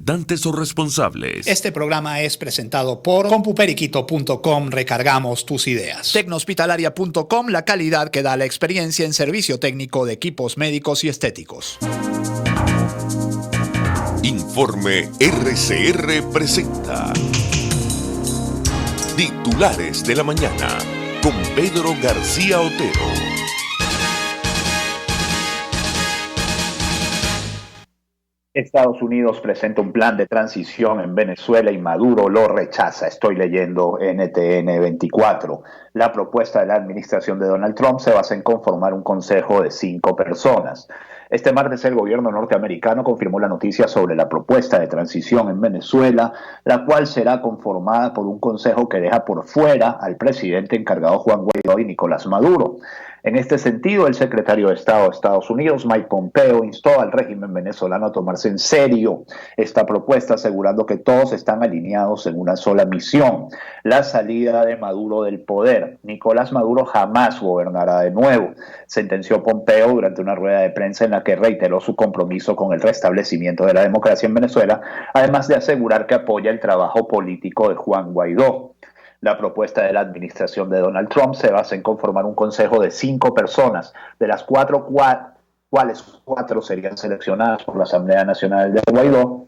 representantes o responsables. Este programa es presentado por compuperiquito.com. Recargamos tus ideas. Tecnohospitalaria.com, la calidad que da la experiencia en servicio técnico de equipos médicos y estéticos. Informe RCR presenta Titulares de la Mañana con Pedro García Otero. Estados Unidos presenta un plan de transición en Venezuela y Maduro lo rechaza. Estoy leyendo NTN 24. La propuesta de la administración de Donald Trump se basa en conformar un consejo de 5 personas. Este martes el gobierno norteamericano confirmó la noticia sobre la propuesta de transición en Venezuela, la cual será conformada por un consejo que deja por fuera al presidente encargado Juan Guaidó y Nicolás Maduro. En este sentido, el secretario de Estado de Estados Unidos, Mike Pompeo, instó al régimen venezolano a tomarse en serio esta propuesta, asegurando que todos están alineados en una sola misión: la salida de Maduro del poder. Nicolás Maduro jamás gobernará de nuevo, sentenció Pompeo durante una rueda de prensa en la que reiteró su compromiso con el restablecimiento de la democracia en Venezuela, además de asegurar que apoya el trabajo político de Juan Guaidó. La propuesta de la administración de Donald Trump se basa en conformar un consejo de 5 personas, de las cuales 4 serían seleccionadas por la Asamblea Nacional de Guaidó,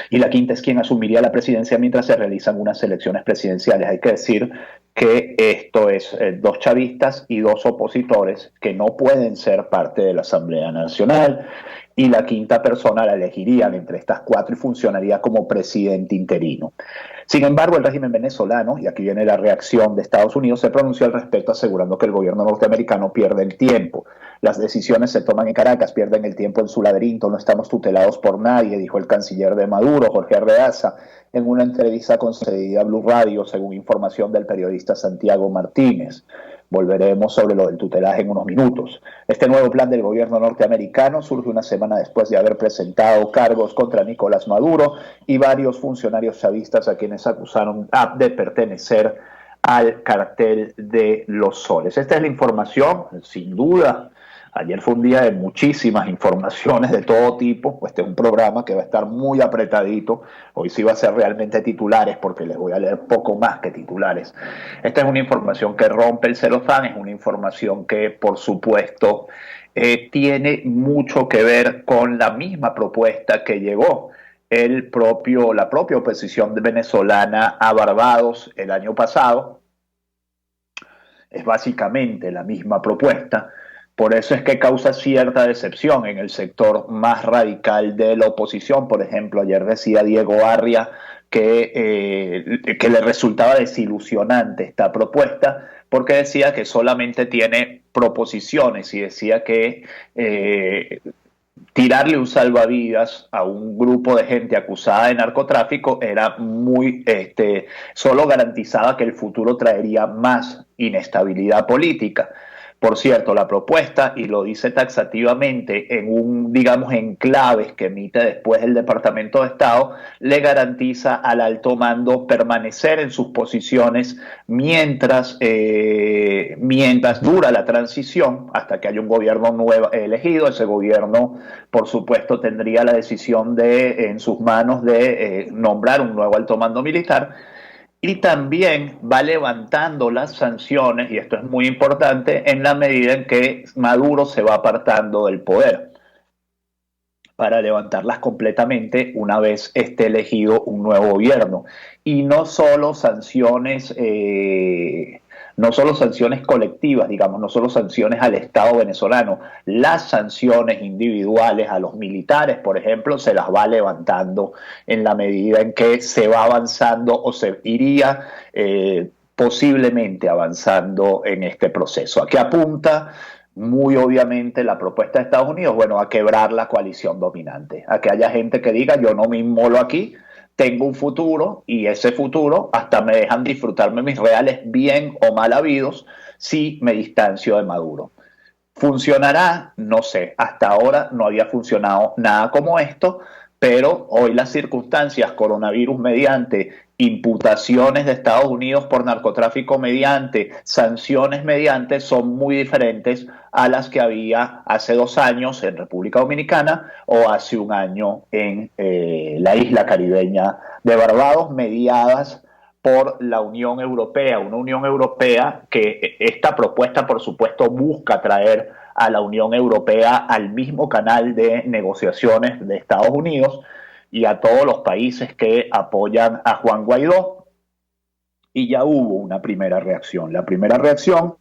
y la quinta es quien asumiría la presidencia mientras se realizan unas elecciones presidenciales. Hay que decir que esto es 2 chavistas y 2 opositores que no pueden ser parte de la Asamblea Nacional, y la quinta persona la elegirían entre estas 4 y funcionaría como presidente interino. Sin embargo, el régimen venezolano, y aquí viene la reacción de Estados Unidos, se pronunció al respecto asegurando que el gobierno norteamericano pierde el tiempo. Las decisiones se toman en Caracas, pierden el tiempo en su laberinto, no estamos tutelados por nadie, dijo el canciller de Maduro, Jorge Arreaza, en una entrevista concedida a Blue Radio, según información del periodista Santiago Martínez. Volveremos sobre lo del tutelaje en unos minutos. Este nuevo plan del gobierno norteamericano surge una semana después de haber presentado cargos contra Nicolás Maduro y varios funcionarios chavistas a quienes acusaron de pertenecer al cartel de los soles. Esta es la información, sin duda. Ayer fue un día de muchísimas informaciones de todo tipo. Este es un programa que va a estar muy apretadito. Hoy sí va a ser realmente titulares, porque les voy a leer poco más que titulares. Esta es una información que rompe el celofán, es una información que, por supuesto, tiene mucho que ver con la misma propuesta que llegó la propia oposición venezolana a Barbados el año pasado. Es básicamente la misma propuesta. Por eso es que causa cierta decepción en el sector más radical de la oposición. Por ejemplo, ayer decía Diego Arria que le resultaba desilusionante esta propuesta, porque decía que solamente tiene proposiciones, y decía que tirarle un salvavidas a un grupo de gente acusada de narcotráfico era solo garantizaba que el futuro traería más inestabilidad política. Por cierto, la propuesta, y lo dice taxativamente en enclaves que emite después el Departamento de Estado, le garantiza al alto mando permanecer en sus posiciones mientras dura la transición, hasta que haya un gobierno nuevo elegido. Ese gobierno, por supuesto, tendría la decisión en sus manos de nombrar un nuevo alto mando militar. Y también va levantando las sanciones, y esto es muy importante, en la medida en que Maduro se va apartando del poder, para levantarlas completamente una vez esté elegido un nuevo gobierno. Y no solo sanciones colectivas, no solo sanciones al Estado venezolano, las sanciones individuales a los militares, por ejemplo, se las va levantando en la medida en que se va avanzando o se iría posiblemente avanzando en este proceso. ¿A qué apunta? Muy obviamente la propuesta de Estados Unidos, a quebrar la coalición dominante, a que haya gente que diga: yo no me inmolo aquí, tengo un futuro, y ese futuro hasta me dejan disfrutarme mis reales bien o mal habidos si me distancio de Maduro. ¿Funcionará? No sé, hasta ahora no había funcionado nada como esto, pero hoy las circunstancias, coronavirus mediante, imputaciones de Estados Unidos por narcotráfico mediante, sanciones mediante, son muy diferentes a las que había hace 2 años en República Dominicana o hace 1 año en la isla caribeña de Barbados, mediadas por la Unión Europea, una Unión Europea que esta propuesta, por supuesto, busca traer a la Unión Europea al mismo canal de negociaciones de Estados Unidos y a todos los países que apoyan a Juan Guaidó. Y ya hubo una primera reacción. La primera reacción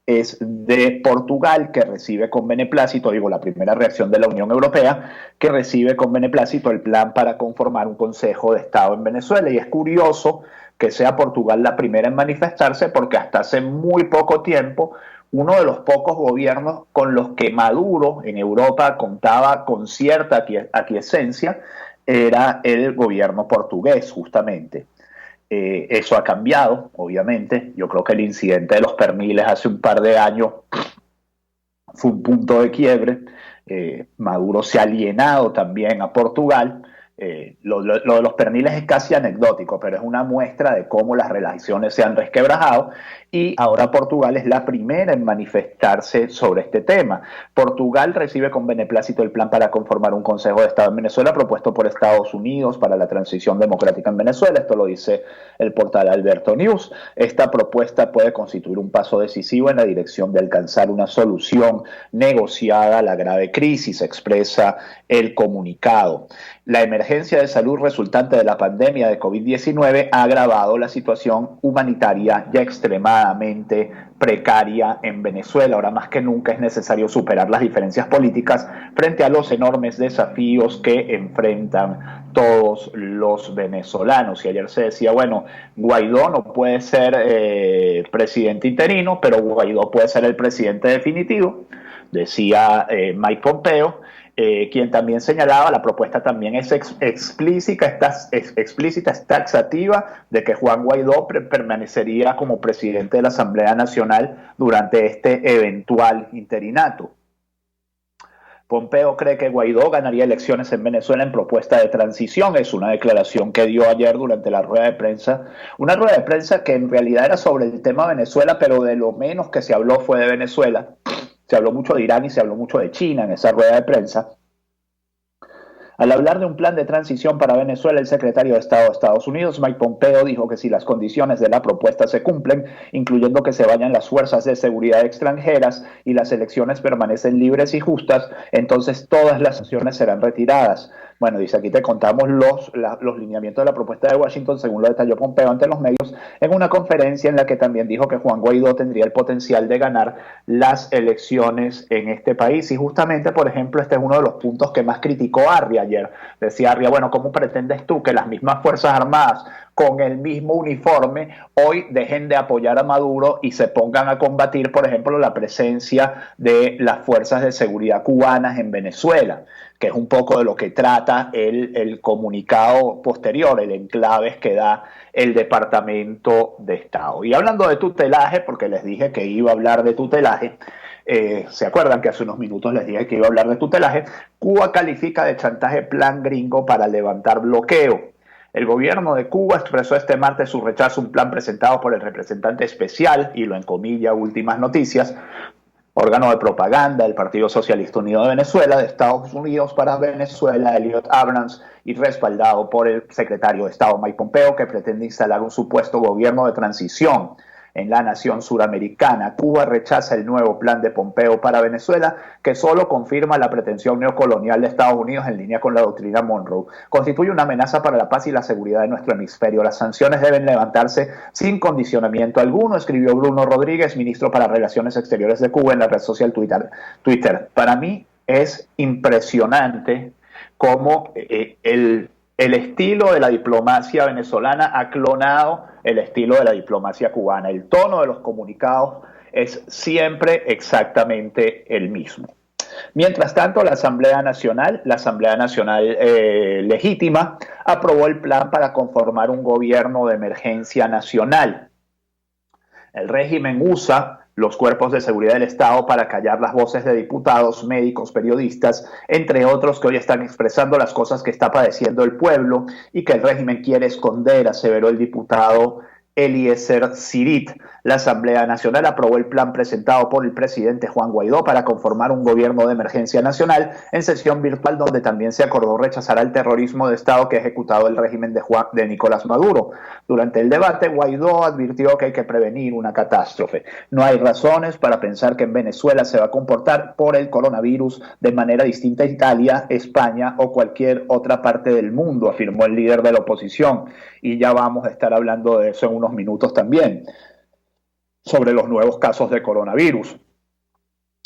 es de Portugal, que recibe con beneplácito, la primera reacción de la Unión Europea, que recibe con beneplácito el plan para conformar un Consejo de Estado en Venezuela. Y es curioso que sea Portugal la primera en manifestarse, porque hasta hace muy poco tiempo uno de los pocos gobiernos con los que Maduro en Europa contaba con cierta aquiescencia era el gobierno portugués, justamente. Eso ha cambiado, obviamente. Yo creo que el incidente de los perniles hace un par de años fue un punto de quiebre. Maduro se ha alienado también a Portugal. Lo de los perniles es casi anecdótico, pero es una muestra de cómo las relaciones se han resquebrajado, y ahora Portugal es la primera en manifestarse sobre este tema. Portugal recibe con beneplácito el plan para conformar un Consejo de Estado en Venezuela propuesto por Estados Unidos para la transición democrática en Venezuela. Esto lo dice el portal Alberto News. Esta propuesta puede constituir un paso decisivo en la dirección de alcanzar una solución negociada a la grave crisis, expresa el comunicado. La emergencia de salud resultante de la pandemia de COVID-19 ha agravado la situación humanitaria ya extremadamente precaria en Venezuela. Ahora más que nunca es necesario superar las diferencias políticas frente a los enormes desafíos que enfrentan todos los venezolanos. Y ayer se decía, bueno, Guaidó no puede ser presidente interino, pero Guaidó puede ser el presidente definitivo, decía Mike Pompeo. Quien también señalaba, la propuesta también es explícita, es taxativa de que Juan Guaidó permanecería como presidente de la Asamblea Nacional durante este eventual interinato. Pompeo cree que Guaidó ganaría elecciones en Venezuela en propuesta de transición. Es una declaración que dio ayer durante la rueda de prensa. Una rueda de prensa que en realidad era sobre el tema Venezuela, pero de lo menos que se habló fue de Venezuela. Se habló mucho de Irán y se habló mucho de China en esa rueda de prensa. Al hablar de un plan de transición para Venezuela, el secretario de Estado de Estados Unidos, Mike Pompeo, dijo que si las condiciones de la propuesta se cumplen, incluyendo que se vayan las fuerzas de seguridad extranjeras y las elecciones permanecen libres y justas, entonces todas las sanciones serán retiradas. Bueno, dice, aquí te contamos los lineamientos de la propuesta de Washington, según lo detalló Pompeo ante los medios, en una conferencia en la que también dijo que Juan Guaidó tendría el potencial de ganar las elecciones en este país. Y justamente, por ejemplo, este es uno de los puntos que más criticó Arria ayer. Decía Arria, bueno, ¿cómo pretendes tú que las mismas Fuerzas Armadas con el mismo uniforme hoy dejen de apoyar a Maduro y se pongan a combatir, por ejemplo, la presencia de las fuerzas de seguridad cubanas en Venezuela? Que es un poco de lo que trata el comunicado posterior, el enclaves que da el Departamento de Estado. Y hablando de tutelaje, porque les dije que iba a hablar de tutelaje, ¿se acuerdan que hace unos minutos les dije que iba a hablar de tutelaje? Cuba califica de chantaje plan gringo para levantar bloqueo. El gobierno de Cuba expresó este martes su rechazo a un plan presentado por el representante especial, y lo encomilla Últimas Noticias, órgano de propaganda del Partido Socialista Unido de Venezuela, de Estados Unidos para Venezuela, Elliot Abrams, y respaldado por el secretario de Estado Mike Pompeo, que pretende instalar un supuesto gobierno de transición en la nación suramericana. Cuba rechaza el nuevo plan de Pompeo para Venezuela, que solo confirma la pretensión neocolonial de Estados Unidos en línea con la doctrina Monroe. Constituye una amenaza para la paz y la seguridad de nuestro hemisferio. Las sanciones deben levantarse sin condicionamiento alguno, escribió Bruno Rodríguez, ministro para Relaciones Exteriores de Cuba, en la red social Twitter. Para mí es impresionante cómo el estilo de la diplomacia venezolana ha clonado el estilo de la diplomacia cubana. El tono de los comunicados es siempre exactamente el mismo. Mientras tanto, la Asamblea Nacional legítima, aprobó el plan para conformar un gobierno de emergencia nacional. El régimen USA los cuerpos de seguridad del Estado para callar las voces de diputados, médicos, periodistas, entre otros, que hoy están expresando las cosas que está padeciendo el pueblo y que el régimen quiere esconder, aseveró el diputado Eliezer Sirit. La Asamblea Nacional aprobó el plan presentado por el presidente Juan Guaidó para conformar un gobierno de emergencia nacional en sesión virtual, donde también se acordó rechazar el terrorismo de Estado que ha ejecutado el régimen de Nicolás Maduro. Durante el debate, Guaidó advirtió que hay que prevenir una catástrofe. No hay razones para pensar que en Venezuela se va a comportar por el coronavirus de manera distinta a Italia, España o cualquier otra parte del mundo, afirmó el líder de la oposición. Y ya vamos a estar hablando de eso en unos minutos también, sobre los nuevos casos de coronavirus.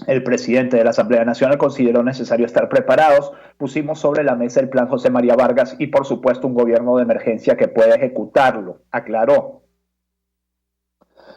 El presidente de la Asamblea Nacional consideró necesario estar preparados. Pusimos sobre la mesa el plan José María Vargas y, por supuesto, un gobierno de emergencia que pueda ejecutarlo, aclaró.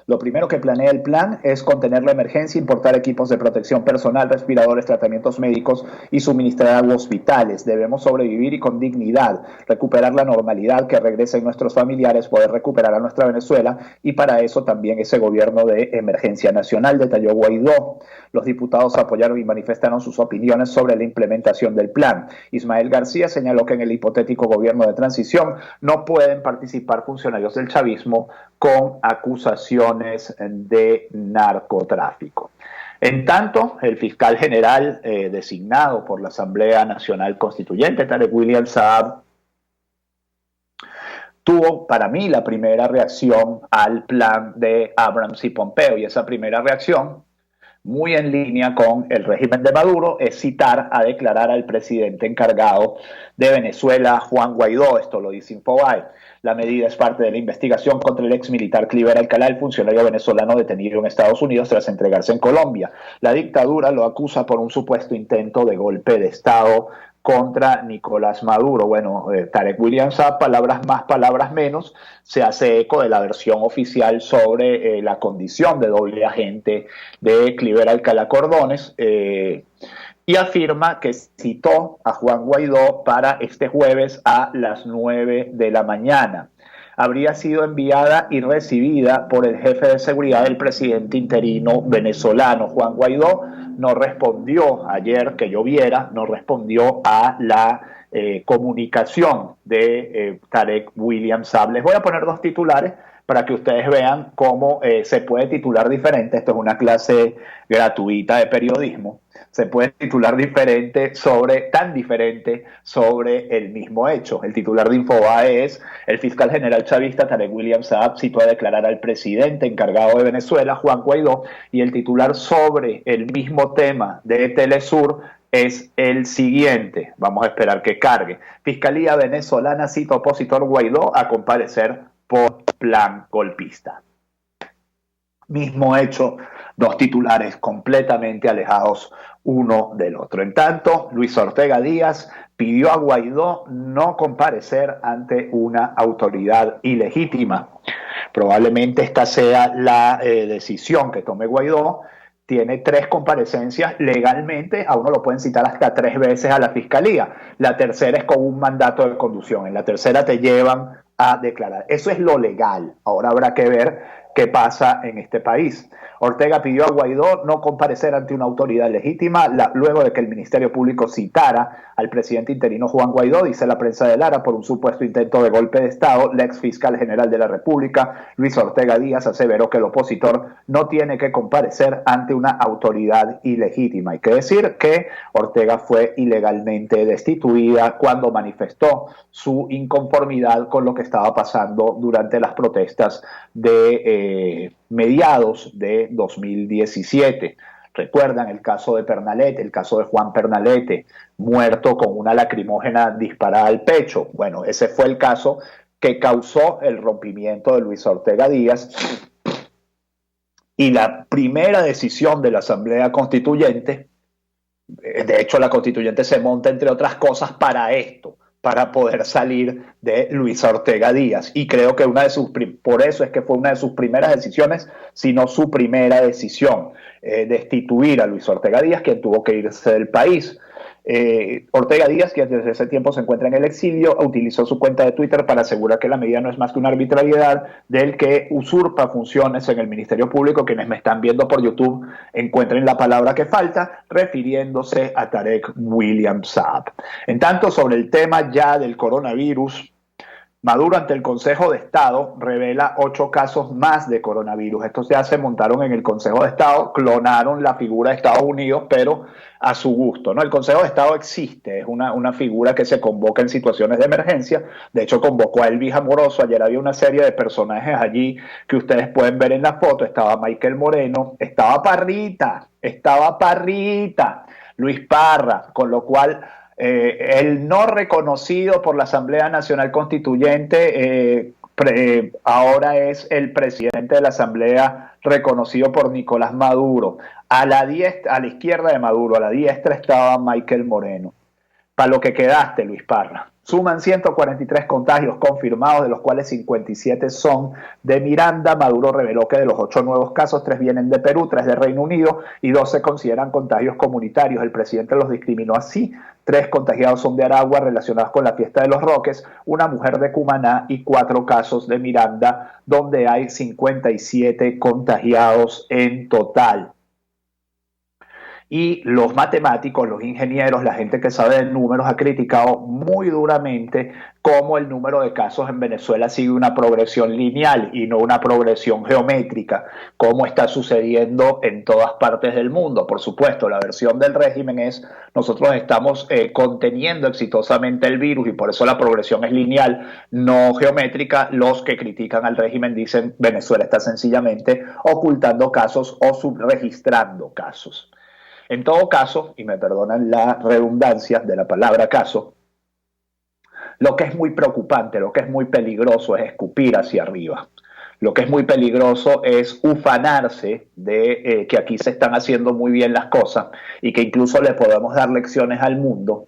Lo primero que planea el plan es contener la emergencia, importar equipos de protección personal, respiradores, tratamientos médicos y suministrar aguas vitales. Debemos sobrevivir y con dignidad, recuperar la normalidad, que regresen nuestros familiares, poder recuperar a nuestra Venezuela, y para eso también ese gobierno de emergencia nacional, detalló Guaidó. Los diputados apoyaron y manifestaron sus opiniones sobre la implementación del plan. Ismael García señaló que en el hipotético gobierno de transición no pueden participar funcionarios del chavismo con acusaciones de narcotráfico. En tanto, el fiscal general designado por la Asamblea Nacional Constituyente, Tarek William Saab, tuvo para mí la primera reacción al plan de Abrams y Pompeo, y esa primera reacción, muy en línea con el régimen de Maduro, es citar a declarar al presidente encargado de Venezuela, Juan Guaidó. Esto lo dice Infobae. La medida es parte de la investigación contra el ex militar Cliver Alcalá, el funcionario venezolano detenido en Estados Unidos tras entregarse en Colombia. La dictadura lo acusa por un supuesto intento de golpe de Estado contra Nicolás Maduro. Bueno, Tarek William Saab, palabras más, palabras menos, se hace eco de la versión oficial sobre la condición de doble agente de Cliver Alcalá Cordones, y afirma que citó a Juan Guaidó para este jueves a las 9 de la mañana. Habría sido enviada y recibida por el jefe de seguridad del presidente interino venezolano. Juan Guaidó no respondió ayer, que yo viera, no respondió a la comunicación de Tarek William Saab. Les voy a poner dos titulares para que ustedes vean cómo se puede titular diferente. Esto es una clase gratuita de periodismo. Se puede titular tan diferente sobre el mismo hecho. El titular de Infobae es: el fiscal general chavista Tarek William Saab citó a declarar al presidente encargado de Venezuela, Juan Guaidó, y el titular sobre el mismo tema de Telesur es el siguiente. Vamos a esperar que cargue. Fiscalía venezolana cita opositor Guaidó a comparecer por plan golpista. Mismo hecho, dos titulares completamente alejados uno del otro. En tanto, Luis Ortega Díaz pidió a Guaidó no comparecer ante una autoridad ilegítima. Probablemente esta sea la decisión que tome Guaidó. Tiene 3 comparecencias legalmente, a uno lo pueden citar hasta 3 veces a la fiscalía. La tercera es con un mandato de conducción. En la tercera te llevan a declarar. Eso es lo legal. Ahora habrá que ver qué pasa en este país. Ortega pidió a Guaidó no comparecer ante una autoridad legítima luego de que el Ministerio Público citara al presidente interino Juan Guaidó, dice la prensa de Lara, por un supuesto intento de golpe de Estado. El ex fiscal general de la República, Luis Ortega Díaz, aseveró que el opositor no tiene que comparecer ante una autoridad ilegítima. Hay que decir que Ortega fue ilegalmente destituida cuando manifestó su inconformidad con lo que estaba pasando durante las protestas de mediados de 2017. Recuerdan el caso de Pernalete, el caso de Juan Pernalete, muerto con una lacrimógena disparada al pecho. Bueno, ese fue el caso que causó el rompimiento de Luis Ortega Díaz, y la primera decisión de la Asamblea Constituyente, de hecho la Constituyente se monta entre otras cosas para esto, para poder salir de Luis Ortega Díaz, y creo que por eso es que fue una de sus primeras decisiones, si no su primera decisión, destituir a Luis Ortega Díaz, quien tuvo que irse del país. Ortega Díaz, que desde ese tiempo se encuentra en el exilio, utilizó su cuenta de Twitter para asegurar que la medida no es más que una arbitrariedad del que usurpa funciones en el Ministerio Público. Quienes me están viendo por YouTube encuentren la palabra que falta, refiriéndose a Tarek William Saab. En tanto, sobre el tema ya del coronavirus, Maduro ante el Consejo de Estado revela 8 casos más de coronavirus. Estos ya se montaron en el Consejo de Estado, clonaron la figura de Estados Unidos, pero a su gusto, ¿no? El Consejo de Estado existe, es una figura que se convoca en situaciones de emergencia. De hecho, convocó a Elvis Amoroso. Ayer había una serie de personajes allí que ustedes pueden ver en la foto. Estaba Michael Moreno, estaba Parrita, Luis Parra, con lo cual el no reconocido por la Asamblea Nacional Constituyente ahora es el presidente de la Asamblea reconocido por Nicolás Maduro. A la izquierda de Maduro, a la diestra estaba Michael Moreno. Para lo que quedaste, Luis Parra. Suman 143 contagios confirmados, de los cuales 57 son de Miranda. Maduro reveló que de los 8 nuevos casos, 3 vienen de Perú, 3 de Reino Unido y 2 se consideran contagios comunitarios. El presidente los discriminó así: 3 contagiados son de Aragua relacionados con la fiesta de los Roques, una mujer de Cumaná y 4 casos de Miranda, donde hay 57 contagiados en total. Y los matemáticos, los ingenieros, la gente que sabe de números ha criticado muy duramente cómo el número de casos en Venezuela sigue una progresión lineal y no una progresión geométrica, como está sucediendo en todas partes del mundo. Por supuesto, la versión del régimen es: nosotros estamos conteniendo exitosamente el virus y por eso la progresión es lineal, no geométrica. Los que critican al régimen dicen: Venezuela está sencillamente ocultando casos o subregistrando casos. En todo caso, y me perdonan la redundancia de la palabra caso, lo que es muy preocupante, lo que es muy peligroso es escupir hacia arriba. Lo que es muy peligroso es ufanarse de que aquí se están haciendo muy bien las cosas y que incluso le podemos dar lecciones al mundo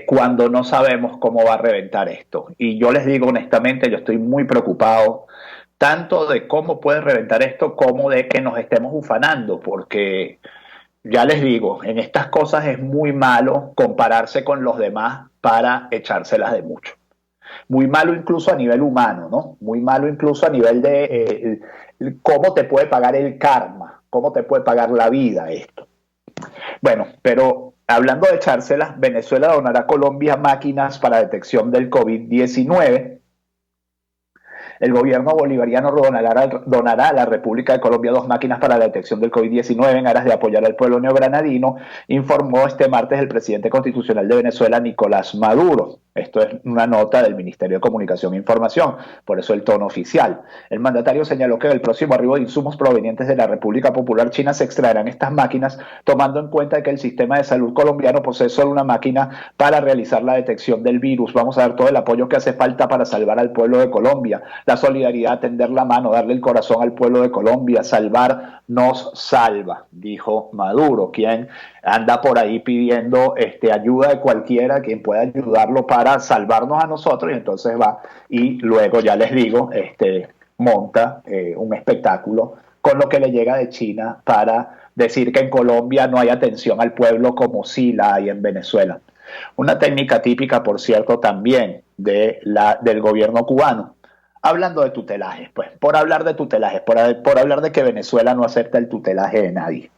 cuando no sabemos cómo va a reventar esto. Y yo les digo honestamente, yo estoy muy preocupado tanto de cómo puede reventar esto como de que nos estemos ufanando, porque ya les digo, en estas cosas es muy malo compararse con los demás para echárselas de mucho. Muy malo incluso a nivel humano, ¿no? Muy malo incluso a nivel de cómo te puede pagar el karma, cómo te puede pagar la vida esto. Bueno, pero hablando de echárselas, Venezuela donará a Colombia máquinas para detección del COVID-19. El gobierno bolivariano donará a la República de Colombia 2 máquinas para la detección del COVID-19 en aras de apoyar al pueblo neogranadino, informó este martes el presidente constitucional de Venezuela, Nicolás Maduro. Esto es una nota del Ministerio de Comunicación e Información, por eso el tono oficial. El mandatario señaló que del próximo arribo de insumos provenientes de la República Popular China se extraerán estas máquinas, tomando en cuenta que el sistema de salud colombiano posee solo una máquina para realizar la detección del virus. Vamos a dar todo el apoyo que hace falta para salvar al pueblo de Colombia. La solidaridad, tender la mano, darle el corazón al pueblo de Colombia. Salvar nos salva, dijo Maduro, quien anda por ahí pidiendo ayuda de cualquiera, quien pueda ayudarlo para salvarnos a nosotros, y entonces va y luego, ya les digo, monta un espectáculo con lo que le llega de China para decir que en Colombia no hay atención al pueblo como sí la hay en Venezuela. Una técnica típica, por cierto, también del gobierno cubano. Hablando de tutelajes, pues, por hablar de tutelajes, por hablar de que Venezuela no acepta el tutelaje de nadie.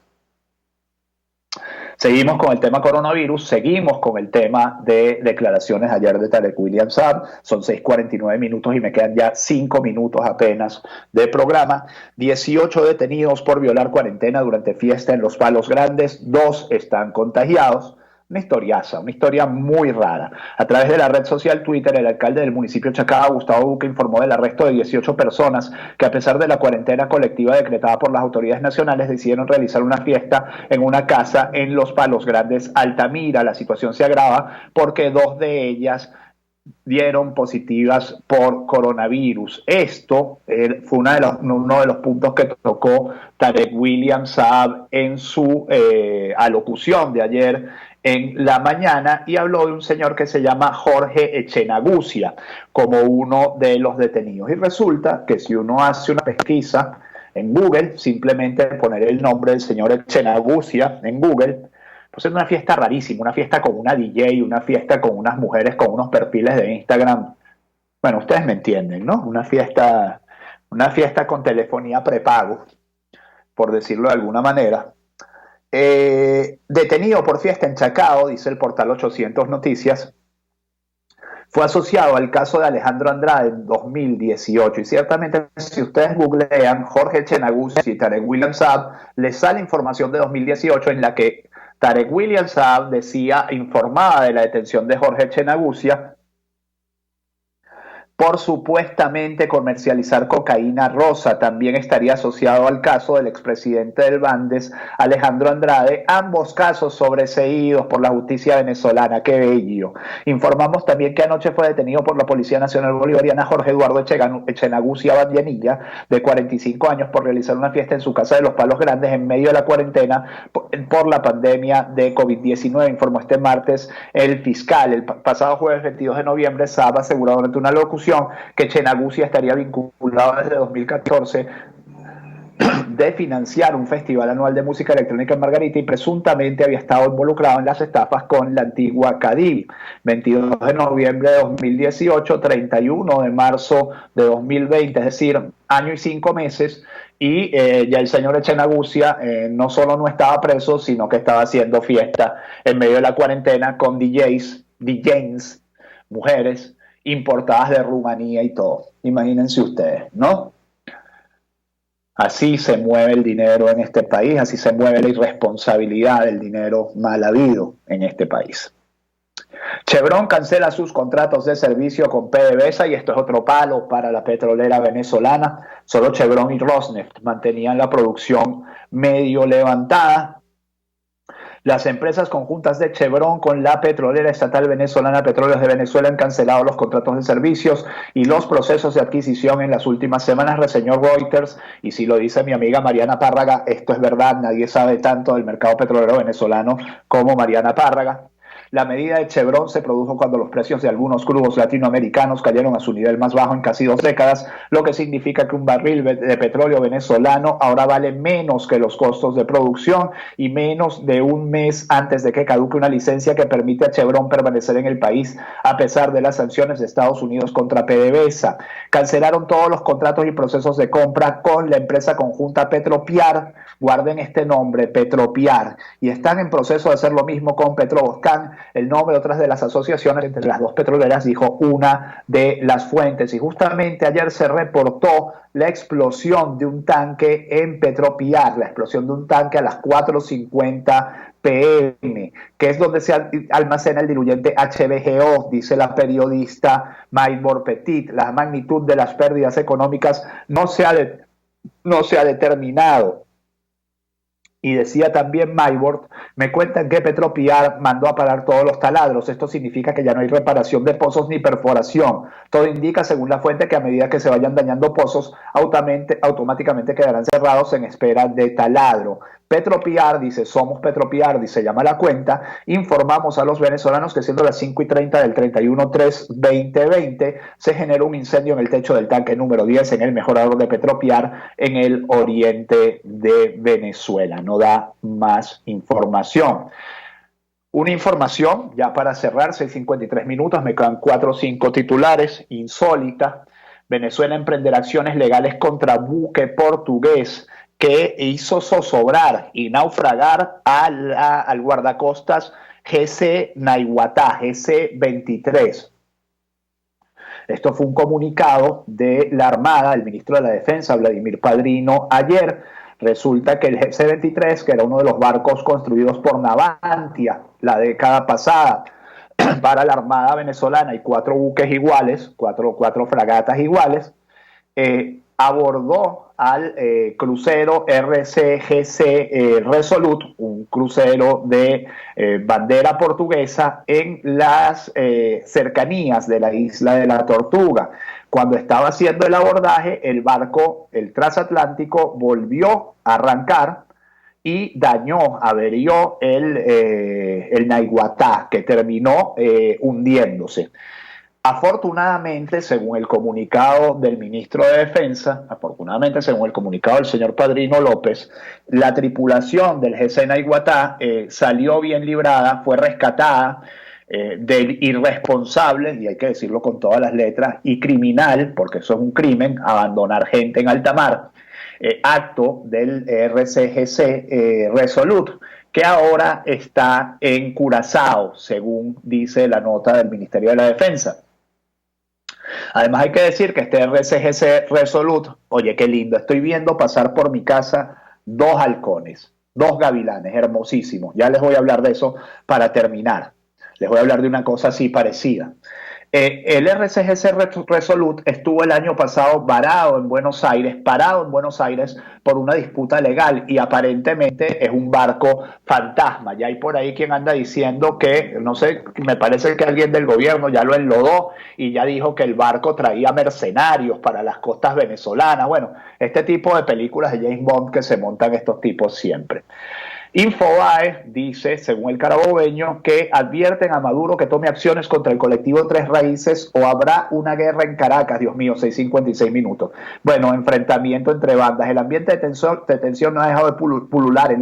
Seguimos con el tema coronavirus, seguimos con el tema de declaraciones ayer de Tarek William Saab. Son 6:49 minutos y me quedan ya 5 minutos apenas de programa. 18 detenidos por violar cuarentena durante fiesta en Los Palos Grandes, 2 están contagiados. Una historiaza, una historia muy rara. A través de la red social Twitter, el alcalde del municipio Chacao, Gustavo Duque, informó del arresto de 18 personas que, a pesar de la cuarentena colectiva decretada por las autoridades nacionales, decidieron realizar una fiesta en una casa en Los Palos Grandes, Altamira. La situación se agrava porque 2 de ellas dieron positivas por coronavirus. Esto fue uno de los puntos que tocó Tarek William Saab en su alocución de ayer en la mañana, y habló de un señor que se llama Jorge Echenagucia como uno de los detenidos. Y resulta que si uno hace una pesquisa en Google, simplemente poner el nombre del señor Echenagucia en Google, Pues es una fiesta rarísima, una fiesta con una DJ, una fiesta con unas mujeres con unos perfiles de Instagram. Bueno, ustedes me entienden, ¿no? Una fiesta con telefonía prepago, por decirlo de alguna manera. Detenido por fiesta en Chacao, dice el portal 800 Noticias, fue asociado al caso de Alejandro Andrade en 2018. Y ciertamente, si ustedes googlean Jorge Chenaguzzi y Tarek William Saab, les sale información de 2018 en la que Tarek William Saab informaba de la detención de Jorge Chenaguzzi por supuestamente comercializar cocaína rosa. También estaría asociado al caso del expresidente del Bandes, Alejandro Andrade, ambos casos sobreseídos por la justicia venezolana. ¡Qué bello! Informamos también que anoche fue detenido por la Policía Nacional Bolivariana Jorge Eduardo Echenaguzzi Abandianilla, de 45 años, por realizar una fiesta en su casa de Los Palos Grandes en medio de la cuarentena por la pandemia de COVID-19, informó este martes el fiscal. El pasado jueves 22 de noviembre, Saab aseguró durante una locución que Chenaguzzi estaría vinculado desde 2014 de financiar un festival anual de música electrónica en Margarita y presuntamente había estado involucrado en las estafas con la antigua Cadiv. 22 de noviembre de 2018, 31 de marzo de 2020, es decir, año y 5 meses, y ya el señor Chenaguzzi no solo no estaba preso, sino que estaba haciendo fiesta en medio de la cuarentena con DJs, mujeres, importadas de Rumanía y todo. Imagínense ustedes, ¿no? Así se mueve el dinero en este país, así se mueve la irresponsabilidad del dinero mal habido en este país. Chevron cancela sus contratos de servicio con PDVSA y esto es otro palo para la petrolera venezolana. Solo Chevron y Rosneft mantenían la producción medio levantada. Las empresas conjuntas de Chevron con la petrolera estatal venezolana Petróleos de Venezuela han cancelado los contratos de servicios y los procesos de adquisición en las últimas semanas, reseñó Reuters. Y si lo dice mi amiga Mariana Párraga, esto es verdad, nadie sabe tanto del mercado petrolero venezolano como Mariana Párraga. La medida de Chevron se produjo cuando los precios de algunos crudos latinoamericanos cayeron a su nivel más bajo en casi 2 décadas, lo que significa que un barril de petróleo venezolano ahora vale menos que los costos de producción y menos de un mes antes de que caduque una licencia que permite a Chevron permanecer en el país a pesar de las sanciones de Estados Unidos contra PDVSA. Cancelaron todos los contratos y procesos de compra con la empresa conjunta Petropiar, guarden este nombre, Petropiar, y están en proceso de hacer lo mismo con Petroboscan, el nombre de otras de las asociaciones entre las dos petroleras, dijo una de las fuentes. Y justamente ayer se reportó la explosión de un tanque en Petropiar, la explosión de un tanque a las 4:50 p.m., que es donde se almacena el diluyente HBGO, dice la periodista Maybor Petit. La magnitud de las pérdidas económicas no se ha determinado. Y decía también Maybord, me cuentan que Petropiar mandó a parar todos los taladros. Esto significa que ya no hay reparación de pozos ni perforación. Todo indica, según la fuente, que a medida que se vayan dañando pozos, automáticamente quedarán cerrados en espera de taladro. Petropiar, dice, somos Petropiar, dice, llama la cuenta, informamos a los venezolanos que siendo las 5:30 del 31/3/2020 se generó un incendio en el techo del tanque número 10 en el mejorador de Petropiar en el oriente de Venezuela. No da más información. Una información, ya para cerrar, 6:53 minutos, me quedan 4 o 5 titulares, insólita. Venezuela emprenderá acciones legales contra buque portugués que hizo zozobrar y naufragar al guardacostas GC Naihuatá, GC-23. Esto fue un comunicado de la Armada, el ministro de la Defensa, Vladimir Padrino, ayer. Resulta que el GC-23, que era uno de los barcos construidos por Navantia la década pasada para la Armada venezolana y 4 buques iguales, cuatro fragatas iguales, abordó al crucero RCGC Resolute, un crucero de bandera portuguesa en las cercanías de la isla de la Tortuga. Cuando estaba haciendo el abordaje, el barco, el transatlántico, volvió a arrancar y averió el Naihuatá, que terminó hundiéndose. Afortunadamente, según el comunicado del ministro de Defensa, afortunadamente, según el comunicado del señor Padrino López, la tripulación del GC Naiguatá salió bien librada, fue rescatada del irresponsable, y hay que decirlo con todas las letras, y criminal, porque eso es un crimen, abandonar gente en alta mar, acto del RCGC Resolute, que ahora está en Curazao, según dice la nota del Ministerio de la Defensa. Además hay que decir que este RCGC Resolute, oye, qué lindo, estoy viendo pasar por mi casa 2 halcones, 2 gavilanes, hermosísimos. Ya les voy a hablar de eso para terminar. Les voy a hablar de una cosa así parecida. El RCGC Resolute estuvo el año pasado parado en Buenos Aires por una disputa legal y aparentemente es un barco fantasma. Ya hay por ahí quien anda diciendo que, no sé, me parece que alguien del gobierno ya lo enlodó y ya dijo que el barco traía mercenarios para las costas venezolanas. Bueno, este tipo de películas de James Bond que se montan estos tipos siempre. Infobae dice, según el carabobeño, que advierten a Maduro que tome acciones contra el colectivo Tres Raíces o habrá una guerra en Caracas. Dios mío, 6:56 minutos. Bueno, enfrentamiento entre bandas. El ambiente de tensión no ha dejado de pulular en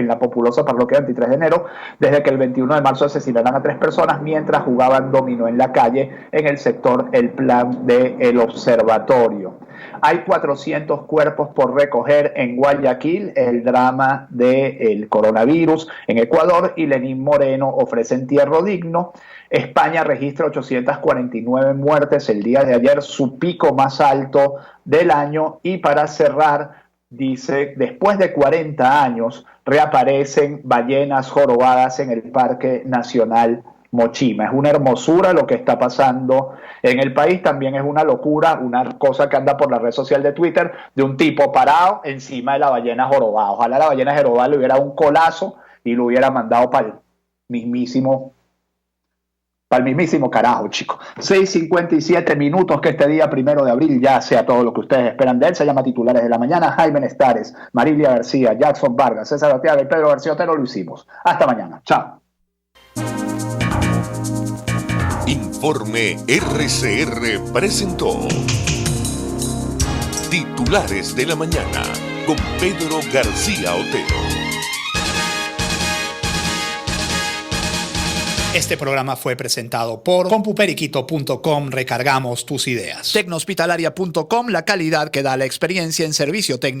la populosa parroquia 23 de enero, desde que el 21 de marzo asesinaron a 3 personas mientras jugaban dominó en la calle en el sector El Plan de El Observatorio. Hay 400 cuerpos por recoger en Guayaquil, el drama del coronavirus en Ecuador y Lenín Moreno ofrece entierro digno. España registra 849 muertes el día de ayer, su pico más alto del año. Y para cerrar, dice, después de 40 años reaparecen ballenas jorobadas en el Parque Nacional Mochima. Es una hermosura lo que está pasando en el país, también es una locura, una cosa que anda por la red social de Twitter, de un tipo parado encima de la ballena jorobada. Ojalá la ballena jorobada le hubiera un colazo y lo hubiera mandado para el mismísimo carajo, chicos. 6:57 minutos, que este día 1 de abril ya sea todo lo que ustedes esperan de él. Se llama Titulares de la Mañana. Jaime Nestares, Marilia García, Jackson Vargas, César Arteaga y Pedro García Otero lo hicimos. Hasta mañana. Chao. Informe RCR presentó Titulares de la Mañana con Pedro García Otero. Este programa fue presentado por compuperiquito.com. Recargamos tus ideas. Tecnohospitalaria.com, la calidad que da la experiencia en servicio técnico.